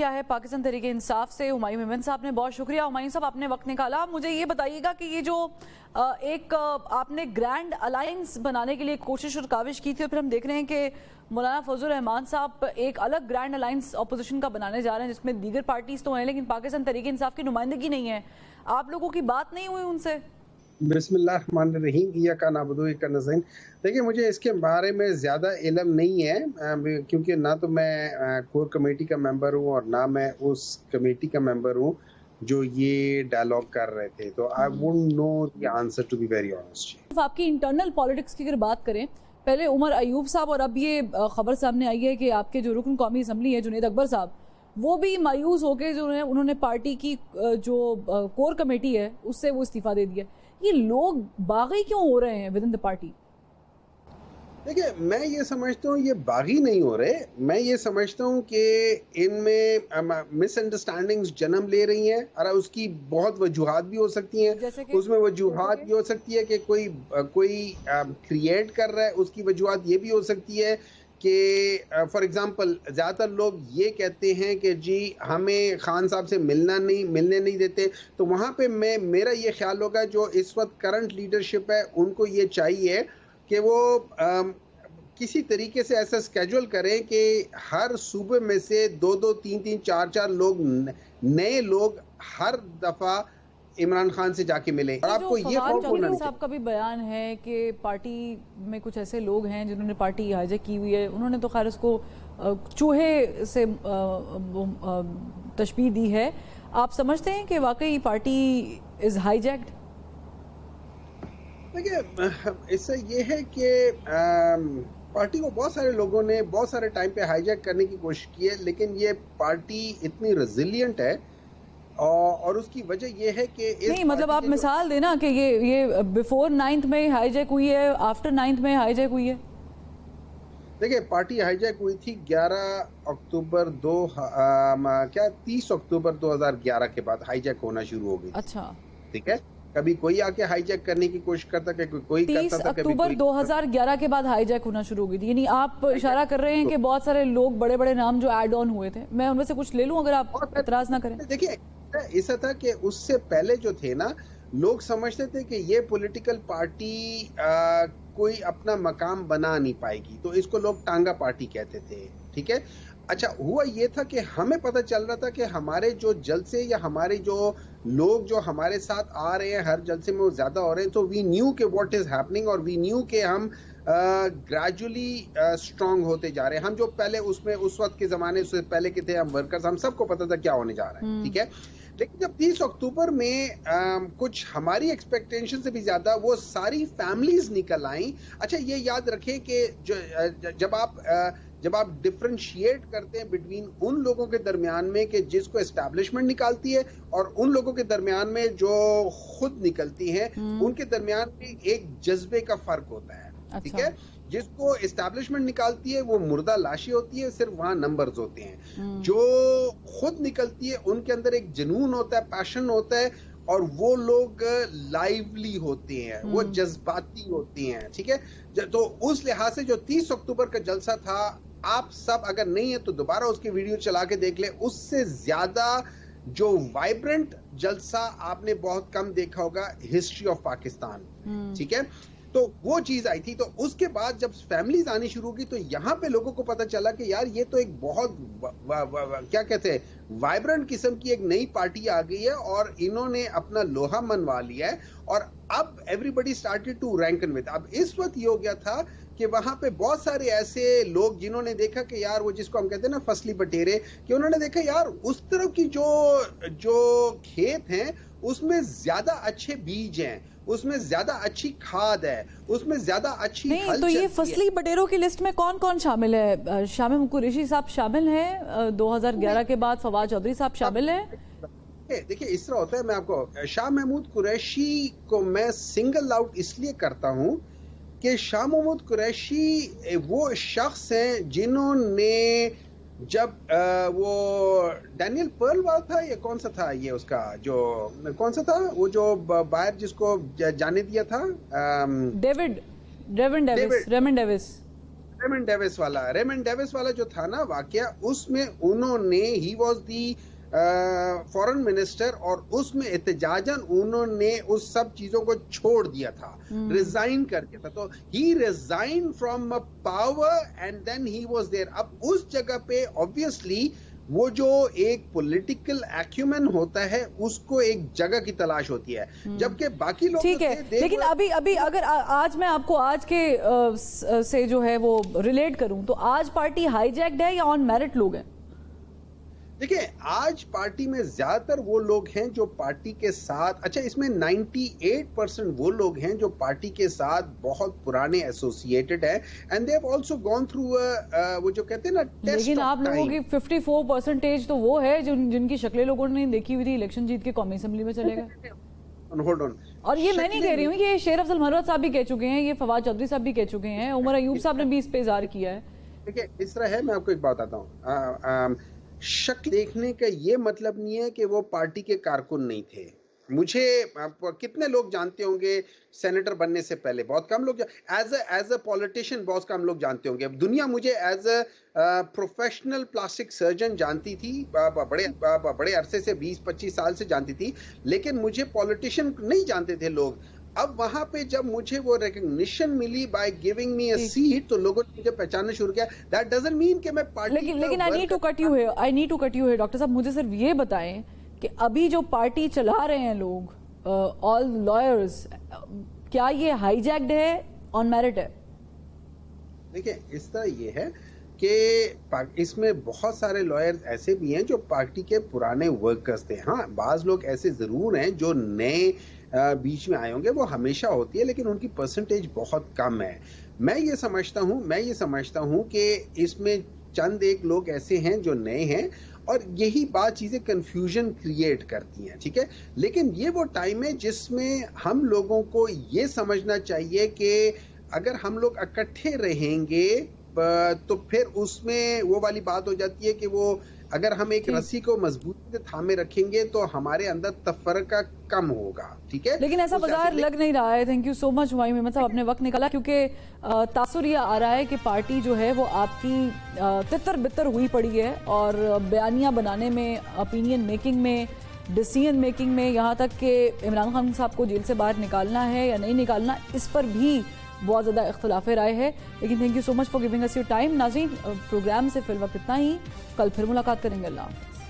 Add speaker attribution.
Speaker 1: किया है पाकिस्तान तहरीक इंसाफ से हुमायूं मेमन साहब ने। बहुत शुक्रिया हुमायूं साहब, आपने वक्त निकाला। मुझे ये बताइएगा कि ये जो एक आपने ग्रैंड अलायंस बनाने के लिए कोशिश और काविश की थी, और फिर हम देख रहे हैं कि मौलाना फजल रहमान साहब एक अलग ग्रैंड अलायंस अपोजिशन का बनाने जा रहे हैं, जिसमें दीगर पार्टीज तो हैं लेकिन पाकिस्तान तहरीक इंसाफ की नुमाइंदगी नहीं है। आप लोगों की बात नहीं हुई उनसे?
Speaker 2: बिस्मिल्लाहिर्रहमानिर्रहीम, इय्याका नअबुदु व इय्याका नस्तईन। देखिए, मुझे इसके बारे में ज़्यादा इल्म नहीं है, क्योंकि ना तो मैं कोर कमेटी का मेंबर हूँ और ना मैं उस कमेटी का मेंबर हूँ जो ये डायलॉग कर रहे थे। तो I wouldn't know the answer, to be very honest.
Speaker 1: आपकी इंटरनल पॉलिटिक्स की अगर बात करें, पहले उमर अयूब साहब और अब ये खबर सामने आई है कि आपके जो रुकन कौमी असम्बली है जुनेद अकबर साहब, वो भी मायूस होकर जो उन्होंने पार्टी की जो कोर कमेटी है उससे वो इस्तीफा दे दिया। ये लोग बागी क्यों हो रहे हैं विद इन द पार्टी?
Speaker 2: देखिए, मैं ये समझता हूँ ये बागी नहीं हो रहे। मैं ये समझता हूँ कि इनमें मिसअंडरस्टैंडिंग्स जन्म ले रही हैं, और उसकी बहुत वजूहात भी हो सकती हैं। उसमें वजूहात ये हो सकती है कि कोई क्रिएट कर रहा है, उसकी वजूहात ये भी हो सकती है कि फॉर एग्जांपल ज़्यादातर लोग ये कहते हैं कि जी हमें खान साहब से मिलने नहीं देते। तो वहाँ पे मेरा ये ख्याल होगा, जो इस वक्त करंट लीडरशिप है उनको ये चाहिए कि वो किसी तरीके से ऐसा स्केड्यूल करें कि हर सूबे में से 2-2, 3-3, 4-4 लोग नए लोग हर दफा इमरान खान से जाके मिले। और आपको ये
Speaker 1: साहब का भी बयान है कि पार्टी में कुछ ऐसे लोग हैं जिन्होंने पार्टी हाईजैक की हुई है। उन्होंने तो खैर उसको चूहे से तशबीह दी है। आप समझते हैं कि वाकई पार्टी इज हाईजैक्ड?
Speaker 2: देखिए, इससे ये है कि पार्टी को बहुत सारे लोगों ने बहुत सारे टाइम पे हाईजैक करने की कोशिश की है, लेकिन ये पार्टी इतनी रेजिलिएंट है और उसकी वजह ये है कि
Speaker 1: नहीं, मतलब आप मिसाल देना कि ये बिफोर 9th में हाईजैक हुई है, आफ्टर 9th में हाईजैक हुई है।
Speaker 2: देखिए, पार्टी हाईजैक हुई थी 30 अक्टूबर 2011 के बाद हाईजैक होना शुरू हो गई।
Speaker 1: अच्छा,
Speaker 2: ठीक है। कभी कोई आके हाईजैक करने की कोशिश करता, कोई करता था। 30
Speaker 1: अक्टूबर 2011 के बाद हाईजैक होना शुरू हो गई थी। यानी आप इशारा कर रहे हैं कि बहुत सारे लोग, बड़े बड़े नाम जो ऐड ऑन हुए थे, मैं उनमें से कुछ ले लूं अगर आप इतराज ना करें।
Speaker 2: देखिए, ऐसा था कि उससे पहले जो थे ना, लोग समझते थे कि ये पॉलिटिकल पार्टी कोई अपना मकाम बना नहीं पाएगी, तो इसको लोग टांगा पार्टी कहते थे। ठीक है। अच्छा, हुआ ये था कि हमें पता चल रहा था कि हमारे जो जलसे या हमारे जो लोग जो हमारे साथ आ रहे हैं हर जलसे में वो ज्यादा हो रहे हैं। तो वी न्यू के व्हाट इज हैपनिंग, और वी न्यू के हम ग्रेजुअली स्ट्रांग होते जा रहे हैं। हम जो पहले उसमें उस वक्त के जमाने से पहले के थे, हम वर्कर्स, हम सबको पता था क्या होने जा रहा है। ठीक है। लेकिन जब 30 अक्टूबर में कुछ हमारी एक्सपेक्टेशन से भी ज्यादा वो सारी फैमिलीज निकल आई। अच्छा, ये याद रखें कि जब आप डिफरेंशिएट करते हैं बिटवीन उन लोगों के दरमियान में कि जिसको एस्टैब्लिशमेंट निकालती है और उन लोगों के दरमियान में जो खुद निकलती हैं, उनके दरमियान में एक जज्बे का फर्क होता है। अच्छा। ठीक है। जिसको एस्टैब्लिशमेंट निकालती है वो मुर्दा लाशी होती है, सिर्फ वहां नंबर्स होते हैं। जो खुद निकलती है उनके अंदर एक जुनून होता है, पैशन होता है, और वो लोग लाइवली होते हैं, वो जज्बाती होते हैं। ठीक है। तो उस लिहाज से जो 30 अक्टूबर का जलसा था, आप सब अगर नहीं है तो दोबारा उसकी वीडियो चला के देख ले। उससे ज्यादा जो वाइब्रेंट जलसा आपने बहुत कम देखा होगा हिस्ट्री ऑफ पाकिस्तान। ठीक है। तो वो चीज आई थी। तो उसके बाद जब फैमिलीज आनी शुरू की, तो यहाँ पे लोगों को पता चला कि यार ये तो एक बहुत क्या कहते हैं, वाइब्रेंट किस्म की एक नई पार्टी आ गई है, और इन्होंने अपना लोहा मनवा लिया है। और अब everybody started to reckon with. अब इस वक्त ये हो गया था कि वहां पे बहुत सारे ऐसे लोग जिन्होंने देखा कि यार वो जिसको हम कहते हैं ना फसली बटेरे, कि उन्होंने देखा यार उस तरफ की जो खेत हैं उसमें ज्यादा अच्छे बीज हैं, उसमें ज्यादा अच्छी खाद है, उसमें ज्यादा अच्छी
Speaker 1: नहीं। तो ये फसली बटेरों की लिस्ट में कौन कौन शामिल है? शामिम कुरैशी साहब शामिल हैं 2011 के बाद, फवाद चौधरी साहब शामिल हैं।
Speaker 2: देखिए, इस तरह होता है, मैं आपको शाह महमूद कुरैशी को मैं सिंगल आउट इसलिए करता हूं कि शाह महमूद कुरैशी वो शख्स हैं जिन्होंने जब वो डैनियल पर्ल वाला था, ये कौन सा था, ये उसका जो कौन सा था, वो जो बाहर जिसको जाने दिया था,
Speaker 1: रेमन डेविस।
Speaker 2: रेमन डेविस वाला जो था ना वाकया, उसमें उन्होंने he was the foreign minister और उसमें एहतजाजन उन्होंने उस सब चीजों को छोड़ दिया था, रिजाइन कर दिया था। तो he resign from power and then he was there. अब उस जगह पे ऑब्वियसली वो जो एक पॉलिटिकल एक्यूमेन होता है उसको एक जगह की तलाश होती है, जबकि बाकी लोग
Speaker 1: ठीक है। लेकिन अभी अगर आज मैं आपको आज के से जो है वो रिलेट करूं तो आज पार्टी हाईजैक्ड है या ऑन मेरिट लोग हैं?
Speaker 2: देखिए, आज पार्टी में ज्यादातर वो लोग हैं जो पार्टी के साथ, अच्छा इसमें 98% वो लोग हैं जो पार्टी के साथ बहुत पुराने एसोसिएटेड हैं and they have also gone through वो जो कहते हैं ना टेस्ट।
Speaker 1: लेकिन आप लोगों की 54% तो वो है जिनकी शक्लें लोगों ने देखी हुई थी, इलेक्शन जीत के कौमी असेंबली में चले गए।
Speaker 2: होल्ड ऑन,
Speaker 1: और ये मैं नहीं कह रही हूँ, ये शेर अफजल महरोत साहब भी कह चुके हैं, ये फवाद चौधरी साहब भी कह चुके हैं, उमर अयूब साहब ने भी इस पे इज़हार किया है।
Speaker 2: देखिए इस तरह है, मैं आपको एक बात बताता हूँ, शक्ल देखने का ये मतलब नहीं है कि वो पार्टी के कारकुन नहीं थे। मुझे कितने लोग जानते होंगे सेनेटर बनने से पहले, बहुत कम लोग, एज अ पॉलिटिशियन बहुत कम लोग जानते होंगे। दुनिया मुझे as a professional plastic surgeon जानती थी, बड़े अरसे से 20-25 साल से जानती थी, लेकिन मुझे पॉलिटिशियन नहीं जानते थे लोग। अब वहां पे जब मुझे वो रिकग्निशन मिली by giving me a seat, तो लोगों ने मुझे पहचानना शुरू किया। दैट डजंट मीन कि मैं पार्टी,
Speaker 1: लेकिन I need to cut you है डॉक्टर साहब, मुझे सिर्फ ये बताएं कि अभी जो पार्टी चला रहे हैं लोग, ऑल लॉयर्स, क्या ये हाईजैक्ड है, ऑन मेरिट है?
Speaker 2: देखिए इस तरह ये है कि इसमें बहुत सारे लॉयर्स ऐसे भी हैं जो पार्टी के पुराने वर्कर्स थे। हाँ, बाज लोग ऐसे जरूर हैं जो नए बीच में आए होंगे, वो हमेशा होती है, लेकिन उनकी परसेंटेज बहुत कम है। मैं ये समझता हूँ कि इसमें चंद एक लोग ऐसे हैं जो नए हैं और यही बात चीजें कंफ्यूजन क्रिएट करती हैं, ठीक है। लेकिन ये वो टाइम है जिसमें हम लोगों को ये समझना चाहिए कि अगर हम लोग इकट्ठे रहेंगे तो फिर उसमें वो वाली बात हो जाती है कि वो अगर हम एक रस्सी को मजबूती से थामे रखेंगे तो हमारे अंदर तफरका कम होगा, ठीक है।
Speaker 1: लेकिन ऐसा बाजार लग नहीं रहा है। Thank you so much Humayun Memon साहब, आपने वक्त निकाला, क्योंकि तासुर ये आ रहा है कि पार्टी जो है वो आपकी तितर बितर हुई पड़ी है और बयानियां बनाने में, ओपिनियन मेकिंग में, डिसीजन मेकिंग में, यहाँ तक कि इमरान खान साहब को जेल से बाहर निकालना है या नहीं निकालना, इस पर भी बहुत ज़्यादा इख्तिलाफ राय है। लेकिन thank you so much for giving us your time. नाज़रीन, प्रोग्राम से फिल वक्त इतना ही, कल फिर मुलाकात करेंगे। अल्लाह।